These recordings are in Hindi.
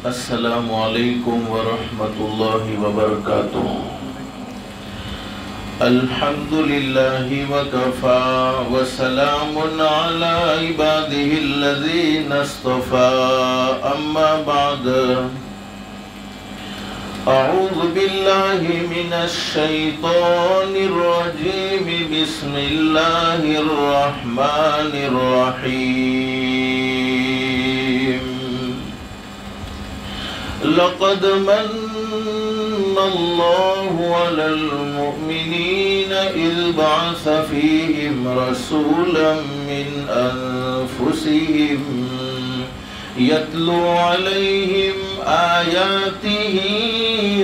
अस्सलामु अलैकुम वरहमतुल्लाहि वबरकातुह। अल्हम्दुलिल्लाहि वकफ़ा वसलामुन अला इबादिहिल्लज़ीना इस्तफ़ा अम्मा बअद। अऊज़ु बिल्लाहि मिनश शैतानिर रजीम बिस्मिल्लाहिर रहमानिर रहीम। लक़द मन्नल्लाहु अलल मुमिनीन इज़ बअस फ़ीहिम रसूलन मिन अनफुसिहिम यत्लू अलैहिम आयातिही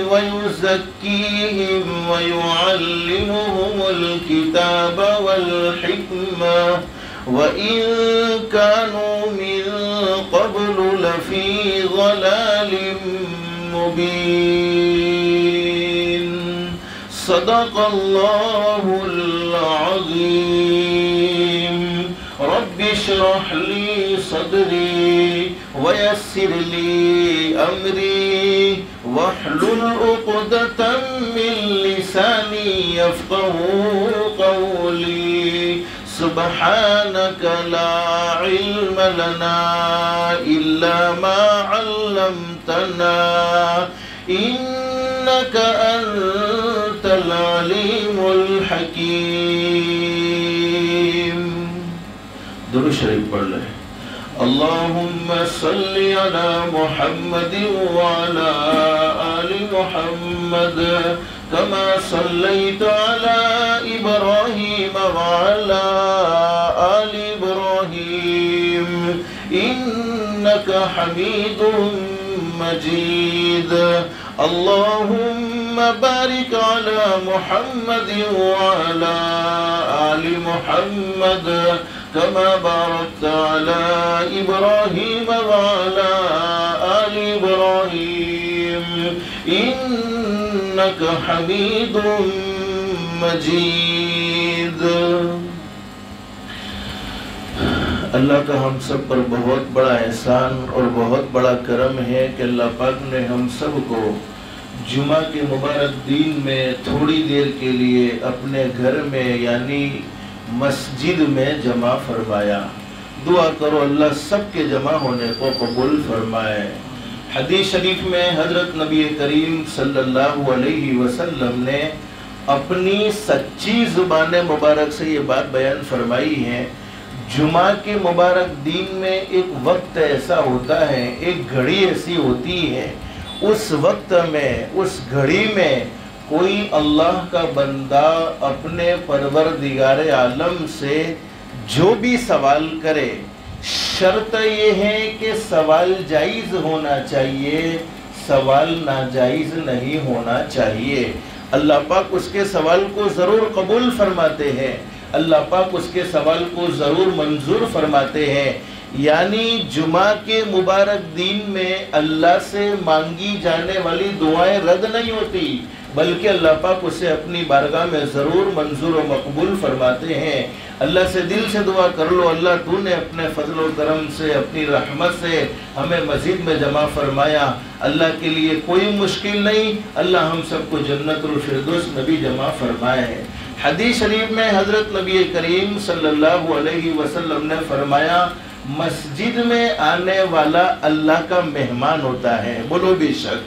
व युज़क्कीहिम व युअल्लिमुहुमुल किताब वल हिक्मा व इन कानू मिन क़ब्लु लफ़ी ज़लालिम मुबीन। सदक़ल्लाहुल अज़ीम। रब्बि इश्रह ली सदरी व यस्सिर ली अमरी वहलुल उक़दतम मिन लिसानी यफ़क़हू क़ौली। सुब्हानक ला इल्म लना इल्ला मा अल्लमतना इन्नक अंतल अलीमुल हकीम। दुरूद शरीफ पढ़ लें। अल्लाहुम्मा सल्लि अला मुहम्मद व अला आलि मुहम्मद कमा सल्लैत अला इब्राहीम व अला आलि इब्राहीम इन्नका हमीदुम मजीद। अल्लाहुम्मा बारिक अला मुहम्मद व अला आलि मुहम्मद कमा बारकता अला इब्राहीम व अला आलि इब्राहीम इन्नका हमीदुम मजीद। अल्लाह का हम सब पर बहुत बड़ा एहसान और बहुत बड़ा करम है कि अल्लाह पाक ने हम सब को जुमा के मुबारक दिन में थोड़ी देर के लिए अपने घर में यानी मस्जिद में जमा फरमाया। दुआ करो अल्लाह सबके जमा होने को कबूल फरमाए। हदीस शरीफ में हज़रत नबी करीम सल्लल्लाहु अलैहि वसल्लम ने अपनी सच्ची ज़ुबान मुबारक से ये बात बयान फरमाई है। जुमा के मुबारक दिन में एक वक्त ऐसा होता है, एक घड़ी ऐसी होती है, उस वक्त में, उस घड़ी में कोई अल्लाह का बंदा अपने परवरदिगार आलम से जो भी सवाल करे, शर्त ये है कि सवाल जायज़ होना चाहिए, सवाल नाजायज़ नहीं होना चाहिए। अल्लाह पाक उसके सवाल को ज़रूर कबूल फरमाते हैं, अल्लाह पाक उसके सवाल को ज़रूर मंजूर फरमाते हैं। यानी जुमा के मुबारक दिन में अल्लाह से मांगी जाने वाली दुआएं रद्द नहीं होती, बल्कि अल्लाह पाक उसे अपनी बारगाह में ज़रूर मंजूर व मकबूल फरमाते हैं। अल्लाह से दिल से दुआ कर लो, अल्लाह तूने अपने फजल व करम से, अपनी रहमत से हमें मस्जिद में जमा फरमाया। अल्लाह के लिए कोई मुश्किल नहीं, अल्लाह हम सबको जन्नतुल फिरदौस में भी जमा फरमाए। हदीस शरीफ में हज़रत नबी करीम सल्लल्लाहु अलैहि वसल्लम ने फरमाया, मस्जिद में आने वाला अल्लाह का मेहमान होता है। बोलो बेशक।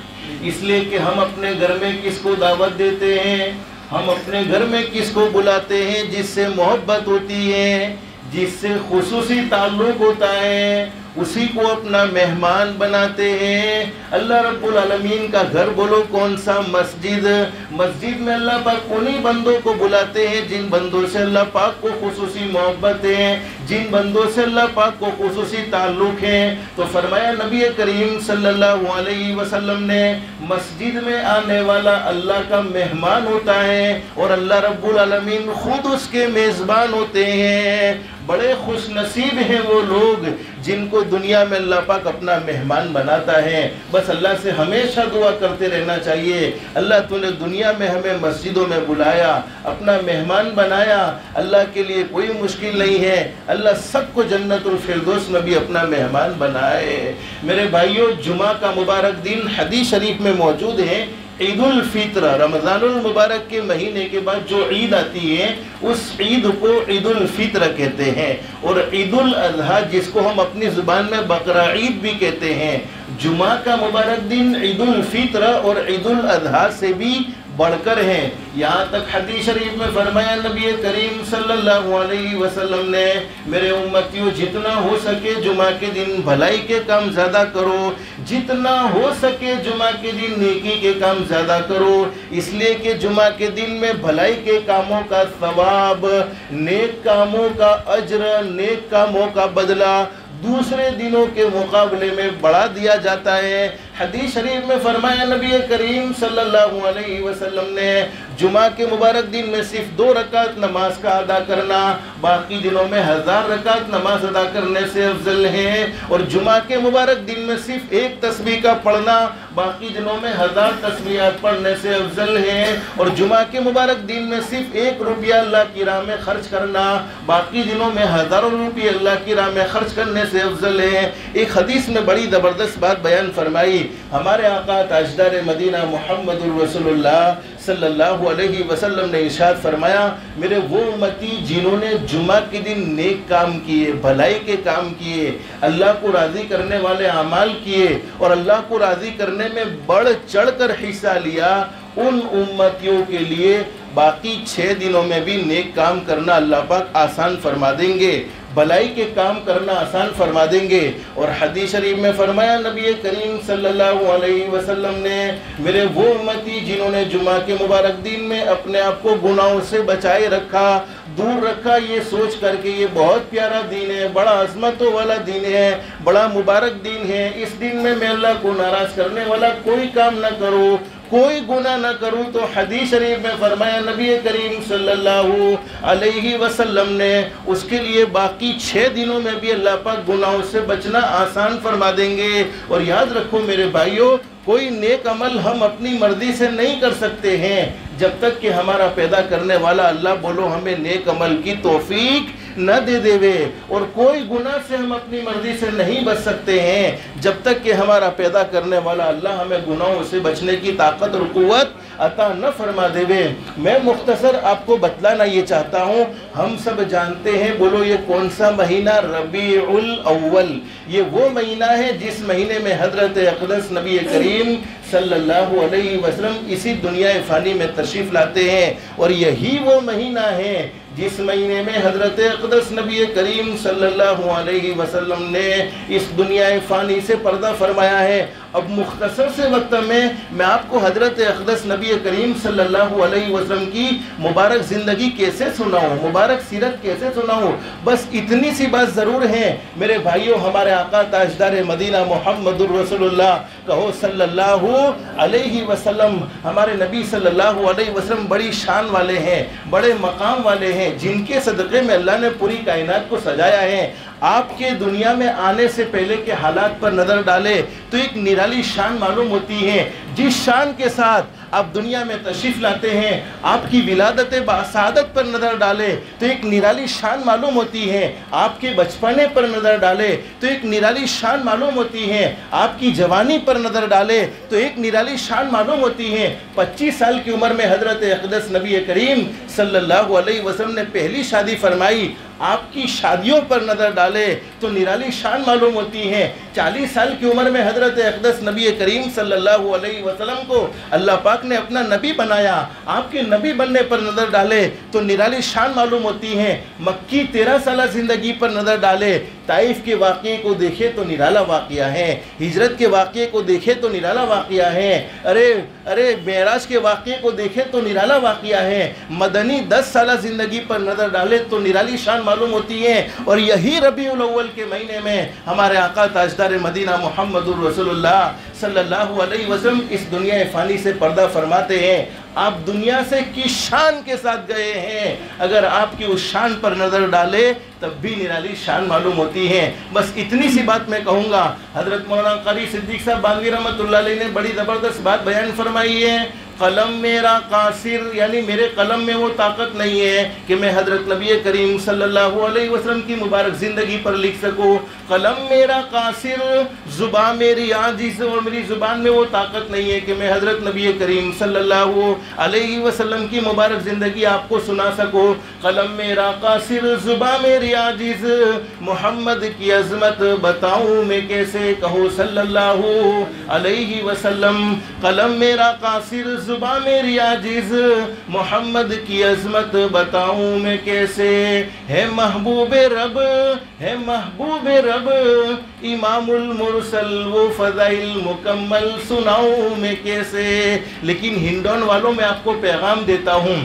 इसलिए कि हम अपने घर में किसको दावत देते हैं, हम अपने घर में किसको बुलाते हैं, जिससे मोहब्बत होती है, जिससे खुसूसी ताल्लुक होता है, उसी को अपना मेहमान बनाते हैं। अल्लाह रब्बुल आलमीन का घर बोलो कौन सा? मस्जिद। मस्जिद में अल्लाह पाक उन्हीं बंदों को बुलाते हैं जिन बंदों से अल्लाह पाक को खुसूसी मोहब्बत है, जिन बंदों से अल्लाह पाक को खुसूसी ताल्लुक है। तो फरमाया नबी करीम सल्लल्लाहु अलैहि वसल्लम ने, मस्जिद में आने वाला अल्लाह का मेहमान होता है और अल्लाह रब्बुल आलमीन खुद उसके मेज़बान होते हैं। बड़े खुश नसीब हैं वो लोग जिनको को दुनिया में अल्लाह पाक अपना मेहमान बनाता है। बस अल्लाह से हमेशा दुआ करते रहना चाहिए, अल्लाह तूने दुनिया में हमें मस्जिदों में बुलाया, अपना मेहमान बनाया, अल्लाह के लिए कोई मुश्किल नहीं है, अल्लाह सबको जन्नतुल फिरदौस में भी अपना मेहमान बनाए। मेरे भाइयों, जुमा का मुबारक दिन हदीस शरीफ में मौजूद है। ईदुल फित्र, रमज़ानुल मुबारक के महीने के बाद जो ईद आती है उस ईद को ईदुल फित्र कहते हैं। और ईदुल अज़हा, जिसको हम अपनी ज़ुबान में बकरा ईद भी कहते हैं, जुमा का मुबारक दिन ईदुल फित्र और ईदुल अज़हा से भी बढ़कर है। यहाँ तक हदीस शरीफ में फरमाया नबी करीम सल्लल्लाहु अलैहि वसल्लम ने, मेरे उम्मतियों जितना हो सके जुमा के दिन भलाई के काम ज़्यादा करो, जितना हो सके जुमा के दिन नेकी के काम ज़्यादा करो, इसलिए कि जुमा के दिन में भलाई के कामों का सवाब, नेक कामों का अज्र, नेक कामों का बदला दूसरे दिनों के मुकाबले में बढ़ा दिया जाता है। हदीस शरीफ में फरमाया नबी करीम सल्लल्लाहु अलैहि वसल्लम ने, जुमा के मुबारक दिन में सिर्फ 2 रकात नमाज का अदा करना बाकी दिनों में 1000 रकात नमाज अदा करने से अफजल है। और जुमा के मुबारक दिन में सिर्फ 1 तस्बीह का पढ़ना बाकी दिनों में 1000 तस्बीहात पढ़ने से अफजल है। और जुमा के मुबारक दिन में सिर्फ 1 रुपया अल्लाह की राह में खर्च करना बाकी दिनों में हज़ारों रुपये अल्लाह की राह में खर्च करने से अफजल है। एक हदीस में बड़ी ज़बरदस्त बात बयान फरमाई हमारे आका ताजदार मदीना मुहम्मदुर रसूलुल्लाह सल्लल्लाहु अलैहि वसल्लम ने इरशाद फरमाया, मेरे वो उम्मती जिन्होंने जुमा के दिन नेक काम किए, भलाई के काम किए, अल्लाह को राज़ी करने वाले अमाल किए और अल्लाह को राज़ी करने में बढ़ चढ़ कर हिस्सा लिया, उन उम्मतियों के लिए बाकी 6 दिनों में भी नेक काम करना अल्लाह पाक आसान फरमा देंगे, भलाई के काम करना आसान फरमा देंगे। और हदीस शरीफ में फरमाया नबी करीम सल्लल्लाहु अलैहि वसल्लम ने, मेरे वो उम्मती जिन्होंने जुमा के मुबारक दिन में अपने आप को गुनाहों से बचाए रखा, दूर रखा, ये सोच करके ये बहुत प्यारा दिन है, बड़ा अज़मतों वाला दिन है, बड़ा मुबारक दिन है, इस दिन में मैं अल्लाह को नाराज़ करने वाला कोई काम न करूँ, कोई गुनाह न करूं। तो हदीस शरीफ में फरमाया नबी करीम सल्लल्लाहु अलैहि वसल्लम ने, उसके लिए बाकी 6 दिनों में भी अल्लाह पाक गुनाहों से बचना आसान फरमा देंगे। और याद रखो मेरे भाइयों, कोई नेक अमल हम अपनी मर्जी से नहीं कर सकते हैं जब तक कि हमारा पैदा करने वाला अल्लाह बोलो हमें नेक अमल की तौफीक न दे देवे। और कोई गुनाह से हम अपनी मर्जी से नहीं बच सकते हैं जब तक कि हमारा पैदा करने वाला अल्लाह हमें गुनाहों से बचने की ताकत और कुव्वत अता न फरमा देवे। मैं मुख्तसर आपको बतलाना ये चाहता हूँ, हम सब जानते हैं, बोलो ये कौन सा महीना? रबीउल अव्वल। ये वो महीना है जिस महीने में हजरत अक़दस नबी करीम सल्लल्लाहु अलैहि वसल्लम इसी दुनिया फ़ानी में तशरीफ़ लाते हैं। और यही वो महीना है जिस महीने में हजरत अक़दस नबी करीम सल्लल्लाहु अलैहि वसल्लम ने इस दुनिया फ़ानी से पर्दा फरमाया है। अब मुख्तसर से वक्त में मैं आपको हजरत अक़दस नबी करीम सल्लल्लाहु अलैहि वसल्लम की मुबारक ज़िंदगी कैसे सुनाऊँ, मुबारक सीरत कैसे सुनाऊँ, बस इतनी सी बात ज़रूर है मेरे भाइयों। हमारे आका ताजदार मदीना मुहम्मदुर रसूलुल्लाह कहो सल्लल्लाहु अलैहि वसल्लम, हमारे नबी सल्लल्लाहु अलैहि वसल्लम बड़ी शान वाले हैं, बड़े मकाम वाले हैं, जिनके सदक़े में अल्लाह ने पूरी कायनात को सजाया है। आपके दुनिया में आने से पहले के हालात पर नज़र डाले तो एक निराली शान मालूम होती है। जिस शान के साथ आप दुनिया में तशरीफ़ लाते हैं, आपकी विलादत बासादत पर नज़र डाले तो एक निराली शान मालूम होती है। आपके बचपने पर नज़र डाले तो एक निराली शान मालूम होती है। आपकी जवानी पर नज़र डाले तो एक निराली शान मालूम होती है। 25 साल की उम्र में हज़रत अक़दस नबी करीम सल्लल्लाहु अलैहि वसल्लम ने पहली शादी फरमाई। आपकी शादियों पर नज़र डाले तो निराली शान मालूम होती है। 40 साल की उम्र में हज़रत अक़दस नबी करीम सल्लल्लाहु अलैहि वसल्लम को अल्लाह पाक ने अपना नबी बनाया। आपके नबी बनने पर नज़र डाले तो निराली शान मालूम होती है। मक्की 13 साल ज़िंदगी पर नज़र डाले, ताइफ के वाक़े को देखे तो निराला वाक़या है, हिजरत के वाक़े को देखे तो निराला वाक़या है, अरे मेराज के वाक़े को देखे तो निराला वाक़या है। मदनी 10 साल ज़िंदगी पर नज़र डाले तो निराली शान मालूम होती है। और यही रबीउल अव्वल के महीने में हमारे आका ताजदार मदीना मुहम्मदुर रसूलुल्लाह सल्लल्लाहु अलैहि वसल्लम इस दुनिया फ़ानी से पर्दा फरमाते हैं। आप दुनिया से किस शान के साथ गए हैं, अगर आपकी उस शान पर नज़र डाले तब भी निराली शान मालूम होती है। बस इतनी सी बात मैं कहूँगा। हज़रत मौलाना क़ारी सिद्दीक़ साहब बांगवी रहमतुल्लाह अलैह ने बड़ी ज़बरदस्त बात बयान फरमाई है। कलम मेरा कासिर, यानी मेरे कलम में वो ताकत नहीं है कि मैं हज़रत नबी करीम सल्लल्लाहु अलैहि वसल्लम की मुबारक ज़िंदगी पर लिख सकूँ। कलम मेरा कासिर, ज़ुबान मेरी आजिज़, और मेरी ज़ुबान में वो ताकत नहीं है कि मैं हज़रत नबी करीम सल्लल्लाहु अलैहि वसल्लम की मुबारक ज़िंदगी आपको सुना सकूँ। कलम मेरा कासिर, ज़ुबान मेरी आजिज़, मोहम्मद की अज़मत बताऊँ मैं कैसे, कहो सल्लल्लाहु अलैहि वसल्लम। कलम मेरा कासिर, ज़ुबान मेरी आजिज़, मोहम्मद की अज़मत बताऊँ मैं कैसे। है महबूब रब, है महबूब रब, इमामुल मुरसल, वो फ़ज़ाइल मुकम्मल सुनाऊँ मैं कैसे। लेकिन हिंडौन वालों में आपको पैगाम देता हूँ,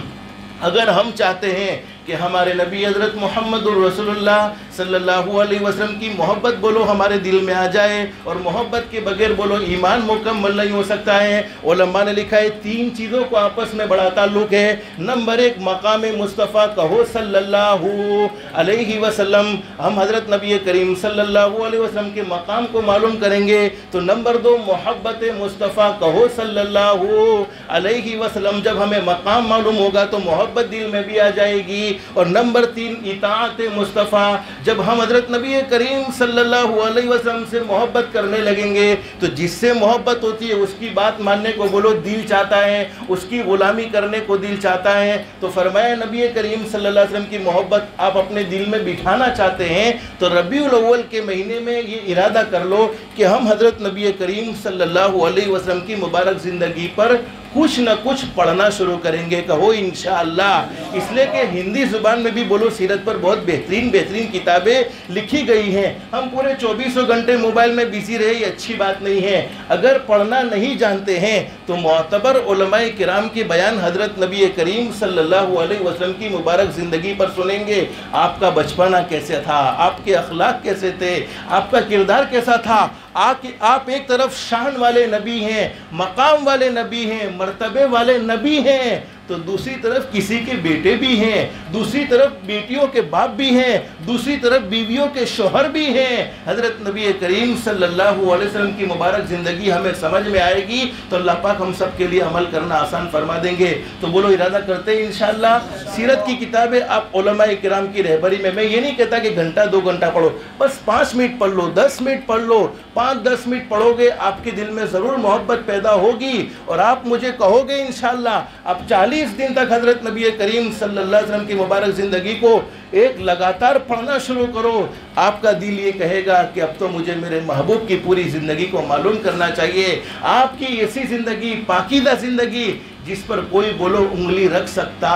अगर हम चाहते हैं कि हमारे नबी हज़रत मोहम्मदुर रसूलुल्लाह सल्लल्लाहु अलैहि वसल्लम की मोहब्बत बोलो हमारे दिल में आ जाए, और मोहब्बत के बगैर बोलो ईमान मुकम्मल नहीं हो सकता है। उलमा ने लिखा है 3 चीज़ों को आपस में बड़ा ताल्लुक़ है। नंबर 1 मकाम मुस्तफ़ा, कहो सल्लल्लाहु अलैहि वसल्लम। हम हज़रत नबी करीम सल्लल्लाहु अलैहि वसल्लम के मकाम को मालूम करेंगे तो नंबर 2 मोहब्बत मुस्तफ़ा, कहो सल्लल्लाहु अलैहि वसल्लम। जब हमें मकाम मालूम होगा तो मोहब्बत दिल में भी आ जाएगी। और नंबर 3 इताअत मुस्तफ़ा। जब हम हज़रत नबी करीम सल्लल्लाहु अलैहि वसल्लम से मोहब्बत करने लगेंगे तो जिससे मोहब्बत होती है उसकी बात मानने को बोलो दिल चाहता है, उसकी ग़ुलामी करने को दिल चाहता है। तो फरमाया नबी करीम सल्लल्लाहु अलैहि वसल्लम की मोहब्बत आप अपने दिल में बिठाना चाहते हैं तो रबीउल अव्वल के महीने में ये इरादा कर लो कि हम हज़रत नबी करीम सल्लल्लाहु अलैहि वसल्लम की मुबारक ज़िंदगी पर कुछ न कुछ पढ़ना शुरू करेंगे, कहो इंशाअल्लाह। इसलिए कि हिंदी ज़ुबान में भी बोलो सीरत पर बहुत बेहतरीन बेहतरीन किताबें लिखी गई हैं। हम पूरे 24 घंटे मोबाइल में बिजी रहे, ये अच्छी बात नहीं है। अगर पढ़ना नहीं जानते हैं तो मोअतबर उलमाए किराम के बयान हज़रत नबी करीम सल्लल्लाहु अलैहि वसल्लम की मुबारक ज़िंदगी पर सुनेंगे। आपका बचपना कैसे था, आपके अखलाक कैसे थे, आपका किरदार कैसा था। आप एक तरफ शान वाले नबी हैं, मकाम वाले नबी हैं, मर्तबे वाले नबी हैं, तो दूसरी तरफ किसी के बेटे भी हैं, दूसरी तरफ बेटियों के बाप भी हैं, दूसरी तरफ बीवियों के शोहर भी हैं। हज़रत नबी करीम सल्लल्लाहु अलैहि वसल्लम की मुबारक ज़िंदगी हमें समझ में आएगी तो अल्लाह पाक हम सब के लिए अमल करना आसान फरमा देंगे। तो बोलो इरादा करते हैं इंशाअल्लाह। सीरत की किताबें आप उलमाए किराम की रहबरी में, मैं ये नहीं कहता कि घंटा 2 घंटा पढ़ो, बस 5 मिनट पढ़ लो, 10 मिनट पढ़ लो, 5-10 मिनट पढ़ोगे आपके दिल में ज़रूर मोहब्बत पैदा होगी और आप मुझे कहोगे इंशाअल्लाह। आप 40 दिन तक हज़रत नबी करीम सल्लल्लाहु अलैहि वसल्लम की मुबारक ज़िंदगी को एक लगातार पढ़ना शुरू करो, आपका दिल ये कहेगा कि अब तो मुझे मेरे महबूब की पूरी ज़िंदगी को मालूम करना चाहिए। आपकी ऐसी ज़िंदगी, पाकीज़ा ज़िंदगी जिस पर कोई बोलो उंगली रख सकता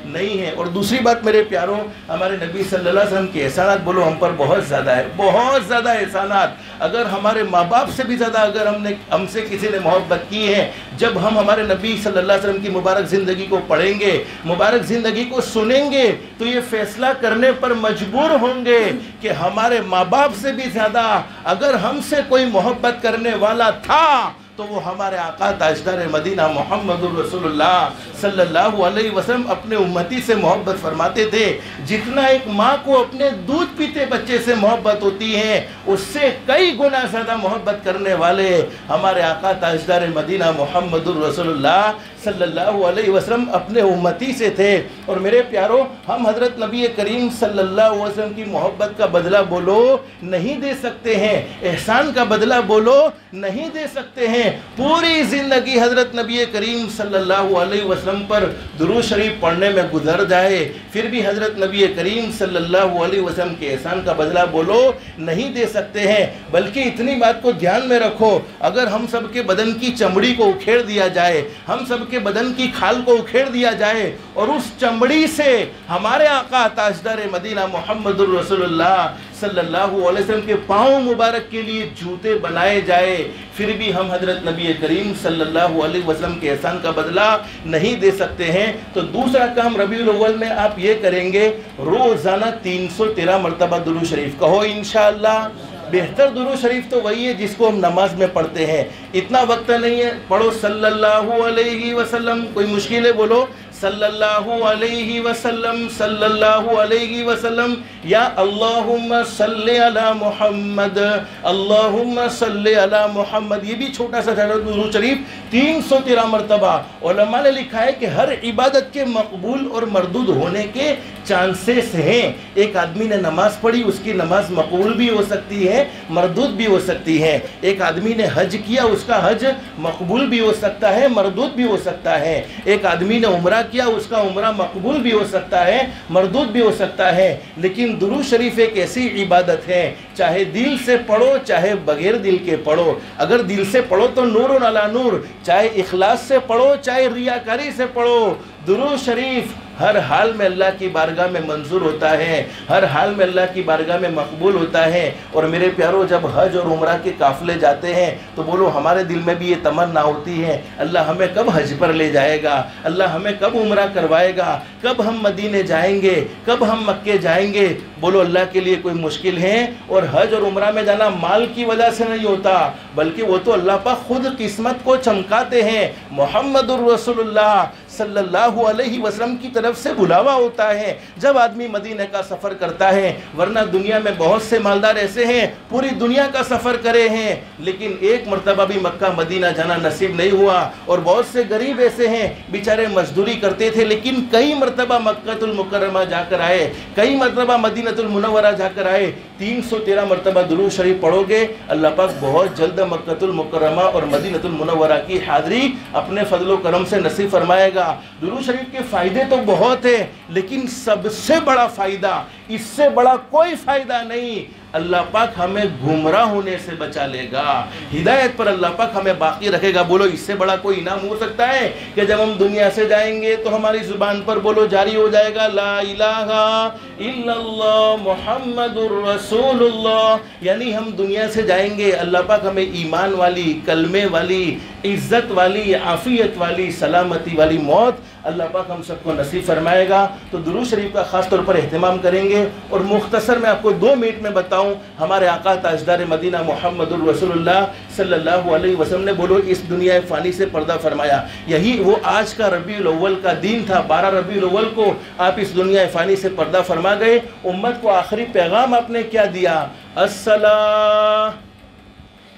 नहीं है। और दूसरी बात मेरे प्यारों, हमारे नबी सल्लल्लाहु अलैहि वसल्लम के एहसानात बोलो हम पर बहुत ज़्यादा है, बहुत ज़्यादा एहसानात। अगर हमारे माँ बाप से भी ज़्यादा अगर हमसे किसी ने मोहब्बत की है, जब हम हमारे नबी सल्लल्लाहु अलैहि वसल्लम की मुबारक ज़िंदगी को पढ़ेंगे, मुबारक ज़िंदगी को सुनेंगे तो ये फैसला करने पर मजबूर होंगे कि हमारे माँ बाप से भी ज़्यादा अगर हमसे कोई मोहब्बत करने वाला था तो वो हमारे आका ताजदार मदीना मोहम्मदुर रसूलुल्लाह सल्लल्लाहु अलैहि वसल्लम अपने उम्मती से मोहब्बत फरमाते थे। जितना एक माँ को अपने दूध पीते बच्चे से मोहब्बत होती है उससे कई गुना ज़्यादा मोहब्बत करने वाले हमारे आका ताजदार मदीना मोहम्मदुर रसूलुल्लाह सल्लल्लाहु अलैहि वसल्लम अपने उम्मती से थे। और मेरे प्यारों, हम हज़रत नबी करीम सल्लल्लाहु अलैहि वसल्लम की मोहब्बत का बदला बोलो नहीं दे सकते हैं, एहसान का बदला बोलो नहीं दे सकते हैं। पूरी ज़िंदगी हज़रत नबी करीम सल्लल्लाहु अलैहि वसल्लम पर दुरूद शरीफ पढ़ने में गुजर जाए फिर भी हज़रत नबी करीम सल्लल्लाहु अलैहि वसल्लम के एहसान का बदला बोलो नहीं दे सकते हैं। बल्कि इतनी बात को ध्यान में रखो, अगर हम सब के बदन की चमड़ी को उखेड़ दिया जाए, हम सब के बदन की खाल को उखेड़ दिया जाए और उस चमड़ी से हमारे आका ताजदार मदीना मोहम्मदुर रसूलुल्लाह सल्लल्लाहु अलैहि वसल्लम के पाँव मुबारक के लिए जूते बनाए जाए, फिर भी हम हज़रत नबी करीम सल्लल्लाहु अलैहि वसल्लम के एहसान का बदला नहीं दे सकते हैं। तो दूसरा काम रबीउल अव्वल में आप ये करेंगे, रोज़ाना 313 मरतबा दुरूद शरीफ कहो इंशाअल्लाह। बेहतर दुरूद शरीफ तो वही है जिसको हम नमाज में पढ़ते हैं। इतना वक्त नहीं है, पढ़ो सल्लल्लाहु अलैहि वसल्लम, कोई मुश्किल है बोलो सल्लल्लाहु अलैहि वसल्लम, सल्लल्लाहु अलैहि वसल्लम, या अल्लाहुम्मा सल्ली अला मुहम्मद, अल्लाहुम्मा सल्ली अला मुहम्मद। ये भी छोटा सा दुरूद शरीफ 313 मरतबा। उलमा ने लिखा है कि हर इबादत के मकबूल और मरदूद होने के चांसेस हैं। एक आदमी ने नमाज पढ़ी, उसकी नमाज मकबूल भी हो सकती है, मरदूद भी हो सकती है। एक आदमी ने हज किया, उसका हज मकबूल भी हो सकता है, मरदूद भी हो सकता है। एक आदमी ने उम्रा किया, उसका उम्रा मकबूल भी हो सकता है, मरदूद भी हो सकता है। लेकिन दुरूद शरीफ एक ऐसी इबादत है, चाहे दिल से पढ़ो चाहे बगैर दिल के पढ़ो। अगर दिल से पढ़ो तो नूर अला नूर, चाहे इखलास से पढ़ो चाहे रियाकारी से पढ़ो। दुरूद शरीफ हर हाल में अल्लाह की बारगाह में मंजूर होता है, हर हाल में अल्लाह की बारगाह में मकबूल होता है। और मेरे प्यारों, जब हज और उम्रा के काफ़िले जाते हैं तो बोलो हमारे दिल में भी ये तमन्ना होती है, अल्लाह हमें कब हज पर ले जाएगा, अल्लाह हमें कब उम्रा करवाएगा, कब हम मदीने जाएंगे, कब हम मक्के जाएंगे। बोलो अल्लाह के लिए कोई मुश्किल है? और हज और उम्रा में जाना माल की वजह से नहीं होता, बल्कि वो तो अल्लाह पाक खुद किस्मत को चमकाते हैं। मुहम्मदुर रसूलुल्लाह सल्लल्लाहु अलैहि वसल्लम की तरफ से बुलावा होता है जब आदमी मदीने का सफ़र करता है। वरना दुनिया में बहुत से मालदार ऐसे हैं, पूरी दुनिया का सफ़र करे हैं, लेकिन एक मरतबा भी मक्का मदीना जाना नसीब नहीं हुआ। और बहुत से गरीब ऐसे हैं, बेचारे मजदूरी करते थे, लेकिन कई मरतबा मक्कातुल मुकर्रमा जाकर आए, कई मरतबा मदीनतुल मुनव्वरा जाकर आए। 313 मरतबा दुरूद शरीफ पढ़ोगे, अल्लाह पाक बहुत जल्द मक्कातुल मुकर्रमा और मदीनतुल मुनव्वरा की हाज़री अपने फजलो करम से नसीब फरमाएगा। दुरूद शरीफ के फ़ायदे तो बहुत है, लेकिन सबसे बड़ा फ़ायदा, इससे बड़ा कोई फ़ायदा नहीं, अल्लाह पाक हमें गुमराह होने से बचा लेगा, हिदायत पर अल्लाह पाक हमें बाकी रखेगा। बोलो इससे बड़ा कोई इनाम हो सकता है कि जब हम दुनिया से जाएंगे तो हमारी ज़ुबान पर बोलो जारी हो जाएगा ला इलाहा इल्लल्लाह मुहम्मदुर रसूलुल्लाह। यानी हम दुनिया से जाएंगे, अल्लाह पाक हमें ईमान वाली, कलमे वाली, इज़्ज़त वाली, आफ़ियत वाली, सलामती वाली मौत अल्लाह पाक हम सबको नसीब फरमाएगा। तो दुरूद शरीफ का ख़ास तौर पर एहतमाम करेंगे। और मुख्तसर मैं आपको 2 मिनट में बताऊं, हमारे आका ताजदार मदीना मुहम्मदुर रसूलुल्लाह सल्लल्लाहु अलैहि वसल्लम ने बोलो इस दुनिया फ़ानी से पर्दा फरमाया। यही वो आज का रबीउल अव्वल का दिन था, 12 रबीउल अव्वल को आप इस दुनिया फ़ानी से पर्दा फरमा गए। उम्मत को आखिरी पैगाम आपने क्या दिया? अस्सला,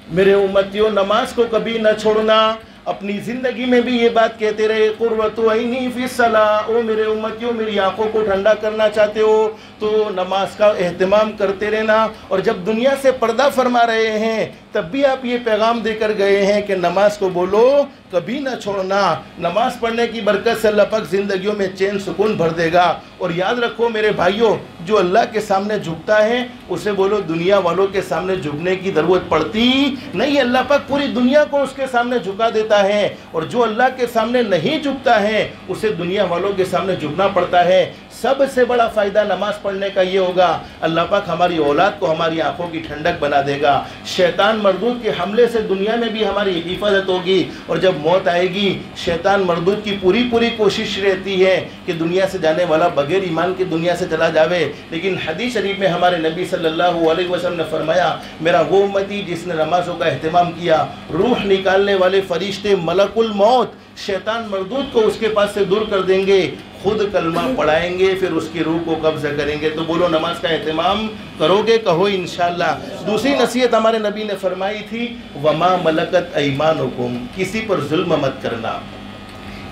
मेरे उम्मतियों नमाज को कभी न छोड़ना। अपनी ज़िंदगी में भी ये बात कहते रहे, कुर्रतु ऐनी फ़िस्सलाह, ओ मेरे उम्मतियों मेरी आंखों को ठंडा करना चाहते हो तो नमाज का एहतमाम करते रहना। और जब दुनिया से पर्दा फरमा रहे हैं तब भी आप ये पैगाम देकर गए हैं कि नमाज को बोलो कभी ना छोड़ना। नमाज पढ़ने की बरकत से अल्लाह पाक ज़िंदगियों में चैन सुकून भर देगा। और याद रखो मेरे भाइयों, जो अल्लाह के सामने झुकता है उसे बोलो दुनिया वालों के सामने झुकने की ज़रूरत पड़ती नहीं, अल्लाह पाक पूरी दुनिया को उसके सामने झुका देता है। और जो अल्लाह के सामने नहीं झुकता है उसे दुनिया वालों के सामने झुकना पड़ता है। सबसे बड़ा फ़ायदा नमाज पढ़ने का ये होगा, अल्लाह पाक हमारी औलाद को हमारी आंखों की ठंडक बना देगा। शैतान मरदूद के हमले से दुनिया में भी हमारी हिफाजत होगी। और जब मौत आएगी, शैतान मरदूद की पूरी कोशिश रहती है कि दुनिया से जाने वाला बगैर ईमान की दुनिया से चला जावे। लेकिन हदीस शरीफ में हमारे नबी सल्लल्लाहु अलैहि वसल्लम ने फरमाया, मेरा वो उम्मती जिसने नमाज़ों का अहतमाम किया, रूह निकालने वाले फरिश्ते मलकुल मौत शैतान मरदूद को उसके पास से दूर कर देंगे, खुद कलमा पढ़ाएंगे, फिर उसकी रूह को कब्ज़ा करेंगे। तो बोलो नमाज का एहतमाम करोगे? कहो इंशाअल्लाह। दूसरी नसीहत हमारे नबी ने फरमाई थी, वमा मलकत ऐमानुकुम, किसी पर जुल्म मत करना,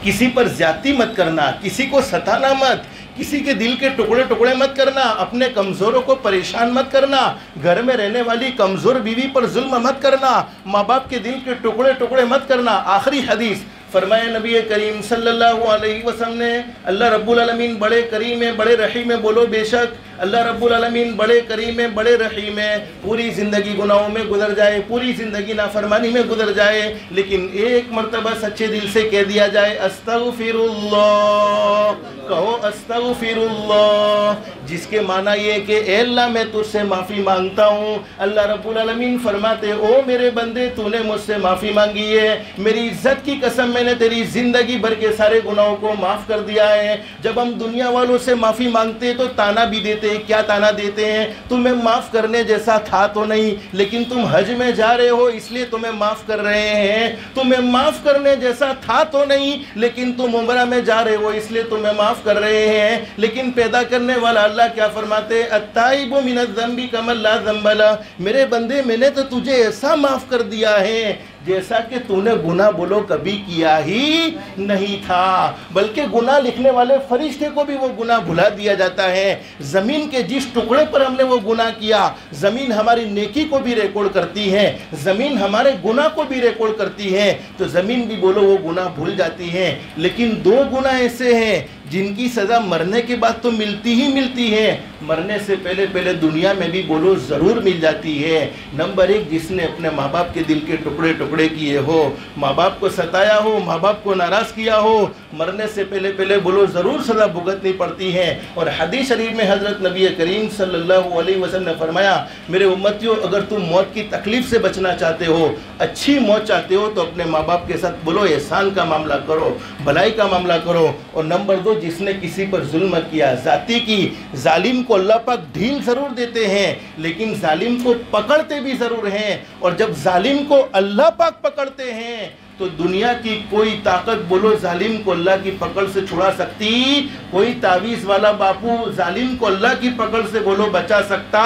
किसी पर ज्यादती मत करना, किसी को सताना मत, किसी के दिल के टुकड़े टुकड़े मत करना, अपने कमज़ोरों को परेशान मत करना, घर में रहने वाली कमज़ोर बीवी पर जुल्म मत करना, माँ बाप के दिल के टुकड़े टुकड़े मत करना। आखिरी हदीस फरमाया नबी करीम सल्लल्लाहु अलैहि वसल्लम ने, अल्लाह रब्बुल आलमीन बड़े करीम है, बड़े रहीम है। बोलो बेशक अल्लाह रब्बुल आलमीन बड़े करीम है, बड़े रहीम है। पूरी ज़िंदगी गुनाहों में गुजर जाए, पूरी ज़िंदगी नाफरमानी में गुजर जाए, लेकिन एक मरतबा सच्चे दिल से कह दिया जाए अस्तगफिरुल्लाह, कहो अस्तगफिरुल्लाह, जिसके माना ये कि ए अल्लाह मैं तुझसे माफ़ी मांगता हूँ। अल्लाह रब्बुल आलमीन फरमाते, ओ मेरे बंदे तूने मुझसे माफ़ी मांगी है, मेरी इज़्ज़त की कसम मैंने तेरी ज़िंदगी भर के सारे गुनाहों को माफ़ कर दिया है। जब हम दुनिया वालों से माफ़ी मांगते हैं तो ताना भी देते हैं। क्या ताना देते हैं? तुम्हें माफ़ करने जैसा था तो नहीं, लेकिन तुम हज में जा रहे हो इसलिए तुम्हें माफ़ कर रहे हैं। तुम्हें माफ़ करने जैसा था तो नहीं, लेकिन तुम उम्रा में जा रहे हो इसलिए तुम्हें माफ़ कर रहे हैं। लेकिन पैदा करने वाला अल्लाह क्या फरमाते? अत्ताइबु मिनज़्ज़ंबि कमन ला ज़ंब लह। मेरे बंदे, मैंने तो तुझे ऐसा माफ़ कर दिया है जैसा कि तूने गुनाह बोलो कभी किया ही नहीं था। बल्कि गुनाह लिखने वाले फरिश्ते को भी वो गुनाह भुला दिया जाता है। ज़मीन के जिस टुकड़े पर हमने वो गुनाह किया, ज़मीन हमारी नेकी को भी रिकॉर्ड करती है, ज़मीन हमारे गुनाह को भी रिकॉर्ड करती है। तो ज़मीन भी बोलो वो गुनाह भूल जाती है। लेकिन दो गुनाह ऐसे हैं जिनकी सज़ा मरने के बाद तो मिलती ही मिलती है, मरने से पहले पहले दुनिया में भी बोलो ज़रूर मिल जाती है। नंबर एक, जिसने अपने माँ बाप के दिल के टुकड़े टुकड़े किए हो, माँ बाप को सताया हो, माँ बाप को नाराज़ किया हो, मरने से पहले पहले बोलो ज़रूर सज़ा भुगतनी पड़ती है। और हदीस शरीफ में हज़रत नबी करीम सल्लल्लाहु अलैहि वसल्लम ने फरमाया, मेरे उम्मतियों, अगर तुम मौत की तकलीफ़ से बचना चाहते हो, अच्छी मौत चाहते हो, तो अपने माँ बाप के साथ बोलो एहसान का मामला करो, भलाई का मामला करो। और नंबर दो, जिसने किसी पर जुल्म किया, जाती की, जालिम को अल्लाह पाक ढील ज़रूर देते हैं लेकिन जालिम को पकड़ते भी ज़रूर हैं। और जब जालिम को अल्लाह पाक पकड़ते हैं तो दुनिया की कोई ताकत बोलो जालिम को अल्लाह की पकड़ से छुड़ा सकती? कोई तावीज़ वाला बापू जालिम को अल्लाह की पकड़ से बोलो बचा सकता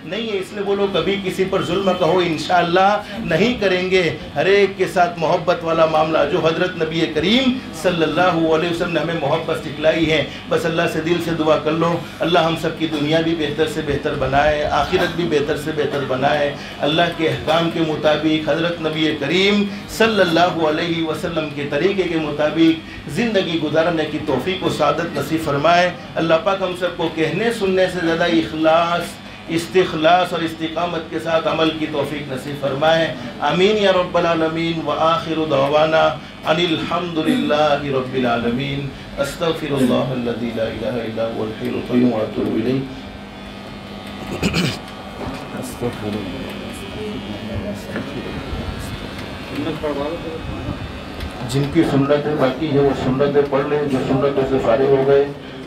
नहीं है। इसलिए बोलो कभी किसी पर जुल्म कहो इंशाअल्लाह नहीं करेंगे। हर एक के साथ मोहब्बत वाला मामला जो हज़रत नबी करीम सल्लल्लाहु अलैहि वसल्लम ने हमें मोहब्बत सिखलाई है, बस अल्लाह से दिल से दुआ कर लो, अल्लाह हम सब की दुनिया भी बेहतर से बेहतर बनाए, आखिरत भी बेहतर से बेहतर बनाए। अल्लाह के अहकाम के मुताबिक, हज़रत नबी करीम सल्लल्लाहु अलैहि वसल्लम के तरीके के मुताबिक ज़िंदगी गुजारने की तौफीक व सादत नसीब फरमाए। अल्लाह पाक हम सबको कहने सुनने से ज़्यादा इखलास, इस्तिखलास और इस्तिकामत के साथ अमल की तौफीक नसीब फरमाए। आमीन या रब्बल आलमीन। व आखिरु दअवाना अनिल हम्दुलिल्लाहि रब्बिल आलमीन। अस्तगफिरुल्लाहल्लज़ी ला इलाहा इल्ला हुवल हय्युल क़य्यूम व अतूबु इलैह। जिनकी सुन्नतें बाकी है वो सुन्नतें पढ़ लें, जो सुन्नतों से फारिग हो गए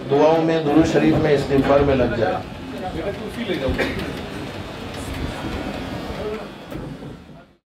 दुआओं में, दुरूद शरीफ में, इस्तिग़फ़ार में लग जाए।